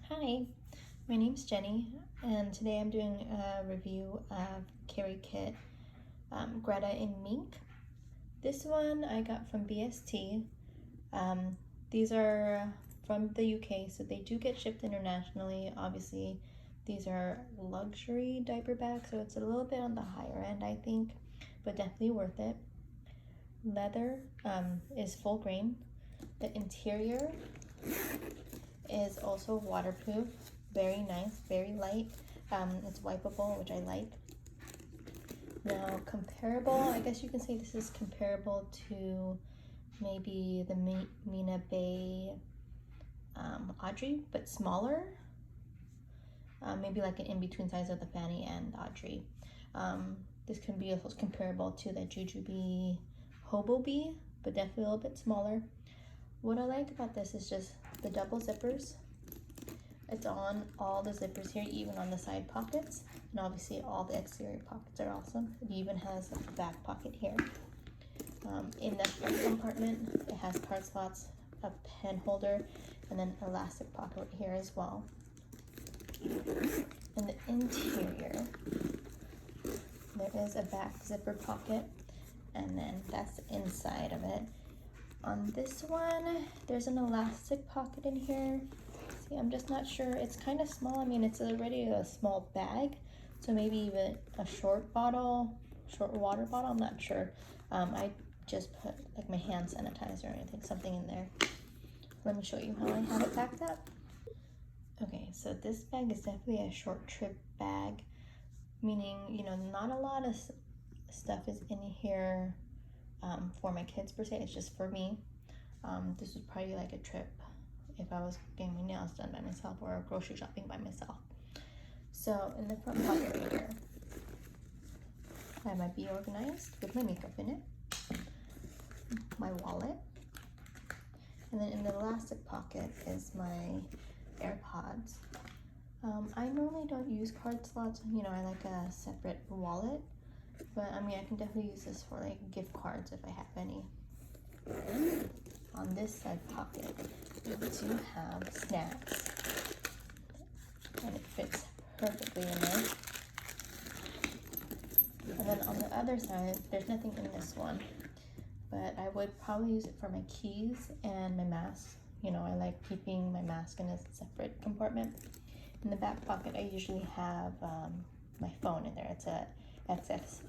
Hi, my name's Jenny, and today I'm doing a review of Kerikit Greta in mink. This one I got from BST. These are from the UK, so they do get shipped internationally. Obviously, these are luxury diaper bags, so it's a little bit on the higher end, I think, but definitely worth it. Leather is full grain. The interior is also waterproof, very nice, very light. It's wipeable, which I like. Now, comparable, I guess you can say this is comparable to maybe the Mina Bay Audrey, but smaller. Maybe like an in-between size of the Fanny and Audrey. This can be also comparable to the Jujubee Hobo Bee, but definitely a little bit smaller. What I like about this is just the double zippers. It's on all the zippers here, even on the side pockets, and obviously all the exterior pockets are awesome. It even has a back pocket here. In the front compartment, it has card slots, a pen holder, and then elastic pocket right here as well. In the interior, there is a back zipper pocket, and then that's the inside of it. On this one, there's an elastic pocket in here. See, I'm just not sure. It's kind of small. I mean, it's already a small bag, so maybe even a short water bottle. I'm not sure. I just put like my hand sanitizer or anything, something in there. Let me show you how I have it packed up. Okay, so this bag is definitely a short trip bag, meaning, you know, not a lot of stuff is in here for my kids per se. It's just for me. This was probably like a trip if I was getting my nails done by myself or grocery shopping by myself. So in the front pocket right here, I have my Be Organized with my makeup in it, my wallet, and then in the elastic pocket is my AirPods. I normally don't use card slots, you know, I like a separate wallet, but I mean, I can definitely use this for like gift cards if I have any. On this side pocket, we do have snacks, and it fits perfectly in there. And then on the other side, there's nothing in this one, but I would probably use it for my keys and my mask. You know, I like keeping my mask in a separate compartment. In the back pocket, I usually have my phone in there. It's a XS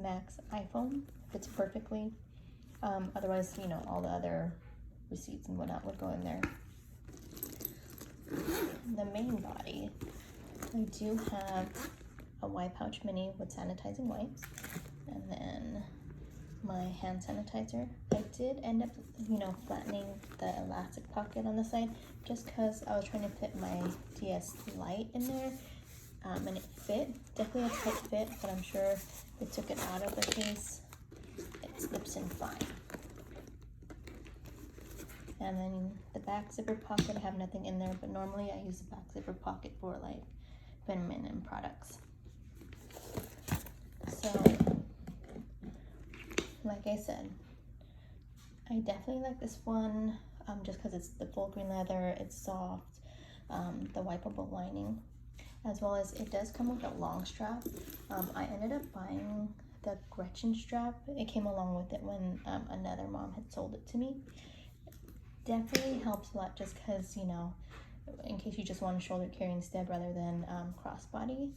Max iPhone. Fits perfectly. Otherwise, you know, all the other receipts and whatnot would go in there. The main body, I do have a wipe pouch mini with sanitizing wipes, and then my hand sanitizer. I did end up, you know, flattening the elastic pocket on the side just because I was trying to fit my DS Lite in there, and it fit. Definitely a tight fit, but I'm sure if they took it out of the case, it slips in fine. And then the back zipper pocket, I have nothing in there, but normally I use the back zipper pocket for like feminine products. So, like I said, I definitely like this one just because it's the full green leather, it's soft, the wipeable lining, as well as it does come with a long strap. I ended up buying the Gretchen strap. It came along with it when another mom had sold it to me. Definitely helps a lot just because, you know, in case you just want a shoulder carry instead rather than crossbody,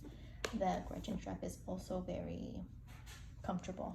the Gretchen strap is also very comfortable.